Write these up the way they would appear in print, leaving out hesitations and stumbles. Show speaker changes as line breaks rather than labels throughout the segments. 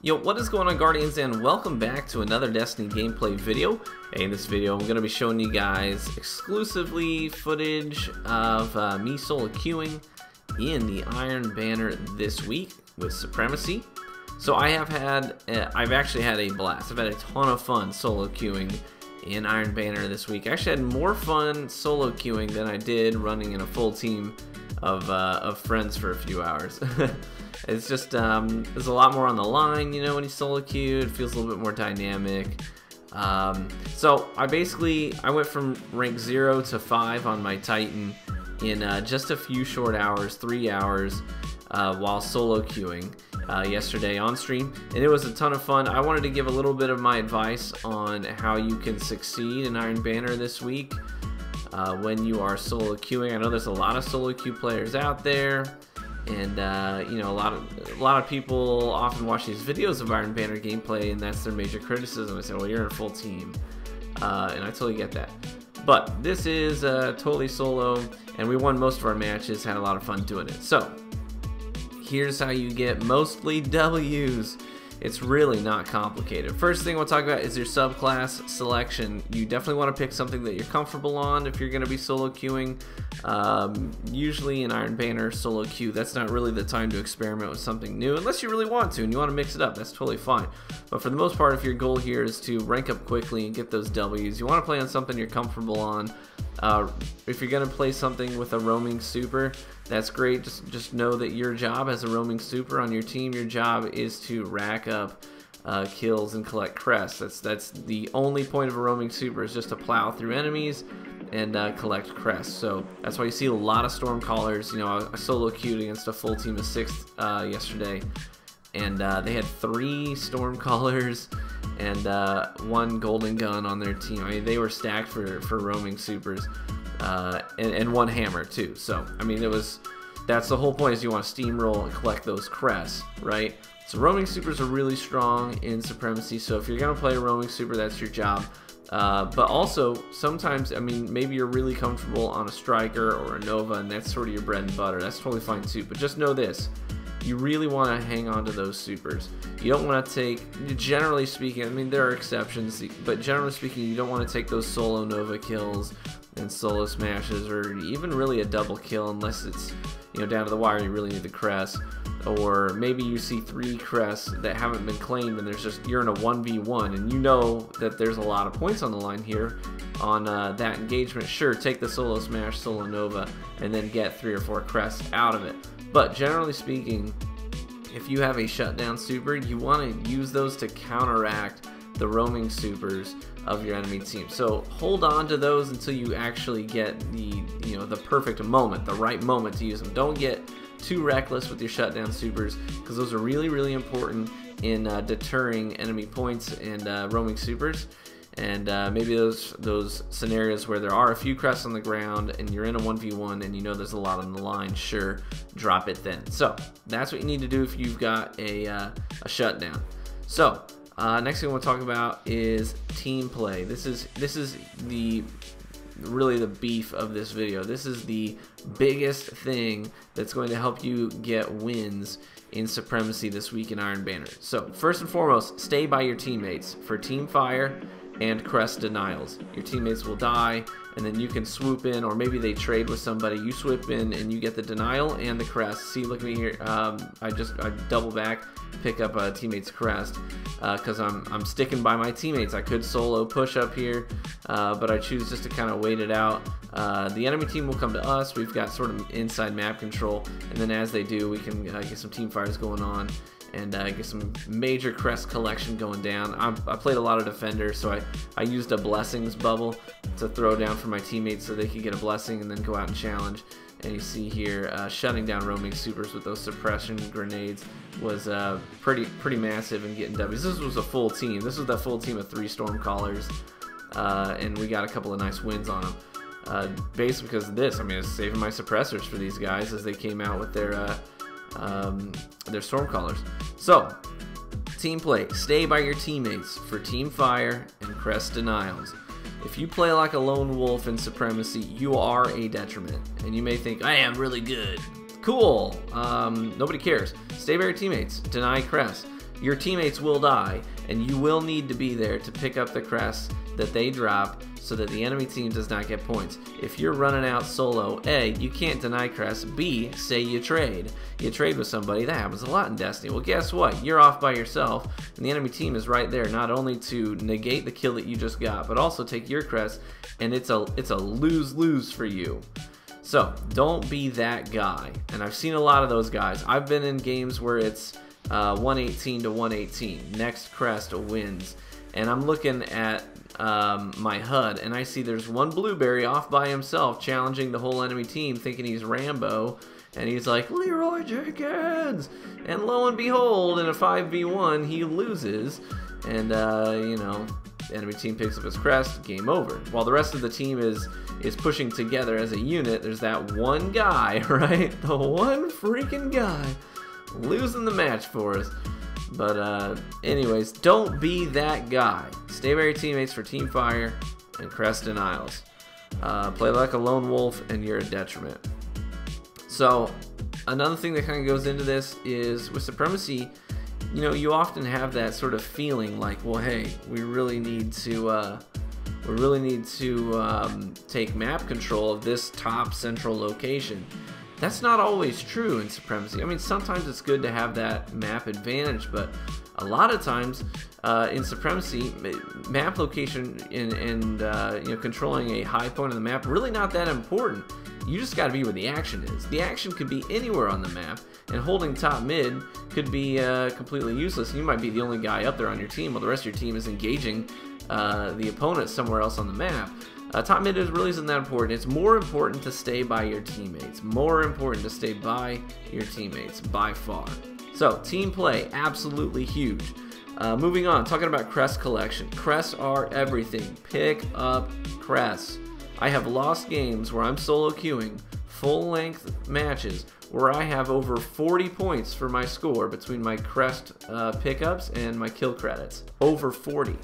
Yo, what is going on, Guardians, and welcome back to another Destiny gameplay video. In this video, I'm going to be showing you guys exclusively footage of me solo queuing in the Iron Banner this week with Supremacy. So I've actually had a blast. I've had a ton of fun solo queuing in Iron Banner this week. I actually had more fun solo queuing than I did running in a full team of friends for a few hours. It's just, there's a lot more on the line, you know, when you solo queue. It feels a little bit more dynamic. So I went from rank 0 to 5 on my Titan in just a few short hours, 3 hours, while solo queuing yesterday on stream. And it was a ton of fun. I wanted to give a little bit of my advice on how you can succeed in Iron Banner this week when you are solo queuing. I know there's a lot of solo queue players out there. And you know, a lot of people often watch these videos of Iron Banner gameplay, and that's their major criticism. They say, "Well, you're in a full team," and I totally get that. But this is totally solo, and we won most of our matches. Had a lot of fun doing it. So here's how you get mostly W's. It's really not complicated. First thing we'll talk about is your subclass selection. You definitely want to pick something that you're comfortable on if you're going to be solo queuing. Usually in Iron Banner solo queue, that's not really the time to experiment with something new, unless you really want to and you want to mix it up. That's totally fine. But for the most part, if your goal here is to rank up quickly and get those W's, you want to play on something you're comfortable on. If you're going to play something with a roaming super, that's great. Just know that your job as a roaming super on your team, your job is to rack up kills and collect crests. That's the only point of a roaming super, is just to plow through enemies and collect crests. So that's why you see a lot of Stormcallers. You know, I solo queued against a full team of 6 yesterday, and they had 3 Stormcallers and 1 golden gun on their team. I mean, they were stacked for roaming supers, and 1 hammer too. So I mean, that's the whole point, is you want to steamroll and collect those crests, right? So roaming supers are really strong in Supremacy. So if you're gonna play a roaming super, that's your job. But also sometimes, I mean, maybe you're really comfortable on a striker or a Nova, and that's sort of your bread and butter. That's totally fine too. But just know this: you really want to hang on to those supers. You don't want to take, generally speaking, I mean, there are exceptions, but generally speaking, you don't want to take those solo Nova kills and solo smashes, or even really a double kill, unless it's, you know, down to the wire, you really need the crest. Or maybe you see 3 crests that haven't been claimed, and you're in a 1v1, and you know that there's a lot of points on the line here on that engagement. Sure, take the solo smash, solo Nova, and then get 3 or 4 crests out of it. But generally speaking, if you have a shutdown super, you want to use those to counteract the roaming supers of your enemy team. So hold on to those until you actually get the perfect moment, the right moment to use them. Don't get too reckless with your shutdown supers, because those are really, really important in deterring enemy points and roaming supers. And maybe those scenarios where there are a few crests on the ground and you're in a 1v1 and you know there's a lot on the line, sure, drop it then. So that's what you need to do if you've got a shutdown. So next thing we'll talk about is team play. This is really the beef of this video. This is the biggest thing that's going to help you get wins in Supremacy this week in Iron Banner. So first and foremost, stay by your teammates for team fire and crest denials. Your teammates will die, and then you can swoop in, or maybe they trade with somebody. You swoop in and you get the denial and the crest. See, look at me here. I double back, pick up a teammate's crest because I'm sticking by my teammates. I could solo push up here, but I choose just to kind of wait it out. The enemy team will come to us. We've got sort of inside map control, and then as they do, we can get some team fires going on and get some major crest collection going down. I played a lot of Defender, so I used a blessings bubble to throw down for my teammates so they could get a blessing and then go out and challenge. And you see here, shutting down roaming supers with those suppression grenades was pretty massive in getting W's. This was a full team. This was the full team of 3 Stormcallers, and we got a couple of nice wins on them. Basically because of this, I mean, it's saving my suppressors for these guys as they came out with their Stormcallers. So, team play. Stay by your teammates for team fire and crest denials. If you play like a lone wolf in Supremacy, you are a detriment. And you may think, I am really good. Cool. Nobody cares. Stay by your teammates. Deny crest. your teammates will die, and you will need to be there to pick up the crests that they drop so that the enemy team does not get points. If you're running out solo, A, you can't deny crests. B, say you trade. You trade with somebody. That happens a lot in Destiny. Well, guess what? You're off by yourself, and the enemy team is right there, not only to negate the kill that you just got, but also take your crest, and it's a lose-lose for you. So don't be that guy. And I've seen a lot of those guys. I've been in games where it's 118 to 118. Next crest wins. And I'm looking at my HUD, and I see there's one blueberry off by himself challenging the whole enemy team, thinking he's Rambo, and he's like, Leroy Jenkins! And lo and behold, in a 5v1, he loses, and you know, the enemy team picks up his crest, game over. While the rest of the team is pushing together as a unit, there's that one guy, right? The one freaking guy losing the match for us. But anyways, don't be that guy. Stay by your teammates for team fire and crest denials. Play like a lone wolf and you're a detriment. So another thing that kind of goes into this is with Supremacy, you know, you often have that sort of feeling like, well, hey, we really need to take map control of this top central location. That's not always true in Supremacy. I mean, sometimes it's good to have that map advantage, but a lot of times in Supremacy, map location and you know, controlling a high point of the map, really not that important. You just got to be where the action is. The action could be anywhere on the map, and holding top mid could be completely useless. You might be the only guy up there on your team while the rest of your team is engaging the opponent somewhere else on the map. Top mid really isn't that important. It's more important to stay by your teammates. More important to stay by your teammates by far. So team play, absolutely huge. Moving on, talking about crest collection. Crests are everything. Pick up crests. I have lost games where I'm solo queuing, full length matches, where I have over 40 points for my score between my crest pickups and my kill credits. Over 40.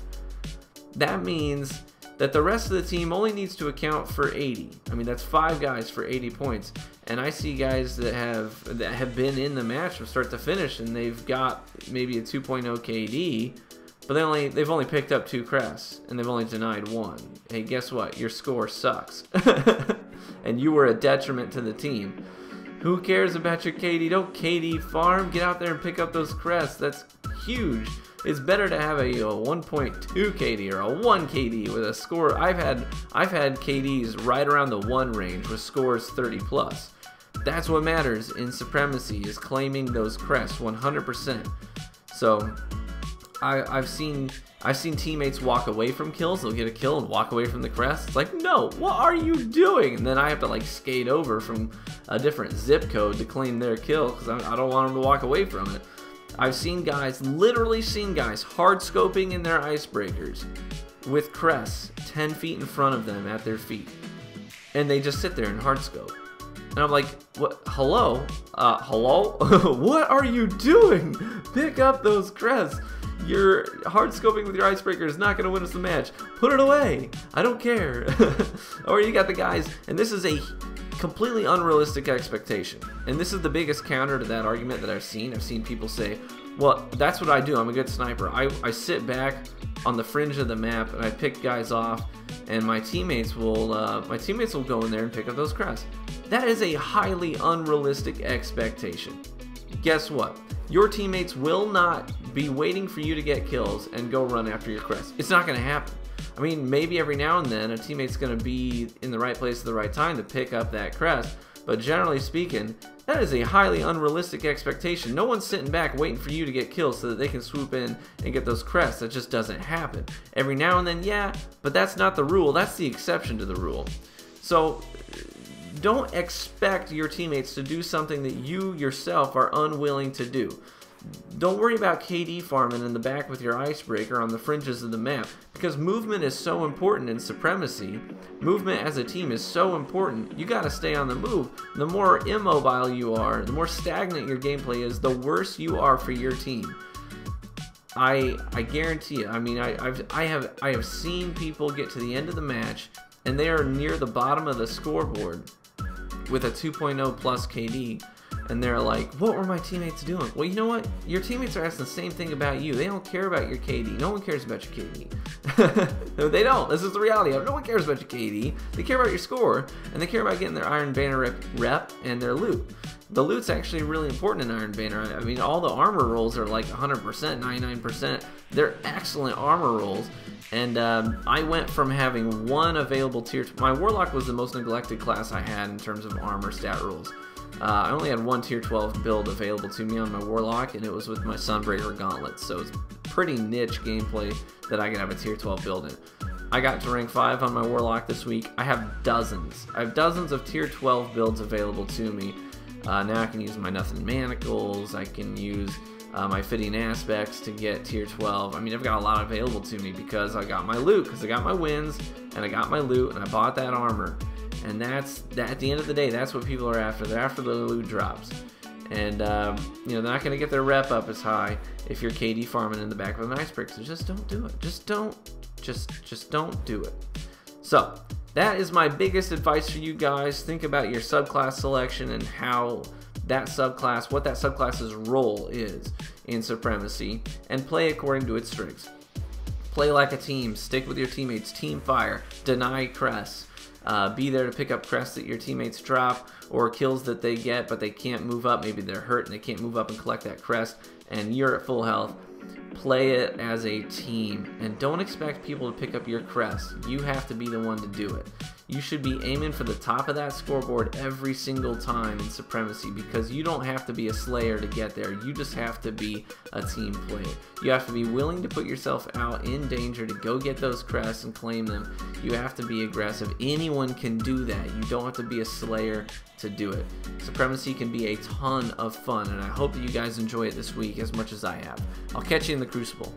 That means that the rest of the team only needs to account for 80. I mean, that's 5 guys for 80 points. And I see guys that have been in the match from start to finish, and they've got maybe a 2.0 KD, but they've only picked up 2 crests, and they've only denied 1. Hey, guess what? Your score sucks. And you were a detriment to the team. Who cares about your KD? Don't KD farm. Get out there and pick up those crests. That's huge. It's better to have a 1.2 KD or a 1 KD with a score. I've had KDs right around the 1 range with scores 30 plus. That's what matters in Supremacy, is claiming those crests 100%. So I've seen teammates walk away from kills. They'll get a kill and walk away from the crest. It's like, no, what are you doing? And then I have to like skate over from a different zip code to claim their kill because I don't want them to walk away from it. I've seen guys, literally seen guys, hard scoping in their icebreakers with crests 10 feet in front of them at their feet. And they just sit there and hard scope. And I'm like, what? Hello? Hello? What are you doing? Pick up those crests. Your hard scoping with your icebreaker is not going to win us the match. Put it away. I don't care. Or you got the guys, and this is a completely unrealistic expectation. And this is the biggest counter to that argument that I've seen. I've seen people say, well, that's what I do. I'm a good sniper. I sit back on the fringe of the map and I pick guys off, and my teammates will go in there and pick up those crests. That is a highly unrealistic expectation. Guess what? Your teammates will not be waiting for you to get kills and go run after your crest. It's not going to happen. I mean, maybe every now and then a teammate's going to be in the right place at the right time to pick up that crest, but generally speaking, that is a highly unrealistic expectation. No one's sitting back waiting for you to get kills so that they can swoop in and get those crests. That just doesn't happen. Every now and then, yeah, but that's not the rule. That's the exception to the rule. So don't expect your teammates to do something that you yourself are unwilling to do. Don't worry about KD farming in the back with your icebreaker on the fringes of the map, because movement is so important in Supremacy. Movement as a team is so important. You got to stay on the move. The more immobile you are, the more stagnant your gameplay is, the worse you are for your team. I guarantee you. I mean, I have seen people get to the end of the match and they are near the bottom of the scoreboard with a 2.0 plus KD, and they're like, what were my teammates doing? Well, you know what? Your teammates are asking the same thing about you. They don't care about your KD. No one cares about your KD. No, they don't. This is the reality of it. No one cares about your KD. They care about your score, and they care about getting their Iron Banner rep and their loot. The loot's actually really important in Iron Banner. I mean, all the armor rolls are like 100%, 99%. They're excellent armor rolls. And I went from having one available tier... My Warlock was the most neglected class I had in terms of armor stat rolls. I only had one tier 12 build available to me on my Warlock, and it was with my Sunbreaker Gauntlets, so it's pretty niche gameplay that I could have a tier 12 build in. I got to rank 5 on my Warlock this week. I have dozens. I have dozens of tier 12 builds available to me. Now I can use my Nothing Manacles, I can use my Fitting Aspects to get tier 12. I mean, I've got a lot available to me because I got my loot, because I got my wins, and I got my loot, and I bought that armor. And that's at the end of the day, that's what people are after. They're after the loot drops. And, you know, they're not going to get their rep up as high if you're KD farming in the back of an iceberg. So just don't do it. Just don't do it. So, that is my biggest advice for you guys. Think about your subclass selection and how that subclass, what that subclass's role is in Supremacy, and play according to its strengths. Play like a team. Stick with your teammates. Team fire. Deny crests. Be there to pick up crests that your teammates drop or kills that they get but they can't move up. Maybe they're hurt and they can't move up and collect that crest and you're at full health. Play it as a team and don't expect people to pick up your crest. You have to be the one to do it. You should be aiming for the top of that scoreboard every single time in Supremacy because you don't have to be a slayer to get there. You just have to be a team player. You have to be willing to put yourself out in danger to go get those crests and claim them. You have to be aggressive. Anyone can do that. You don't have to be a slayer to do it. Supremacy can be a ton of fun, and I hope that you guys enjoy it this week as much as I have. I'll catch you in the Crucible.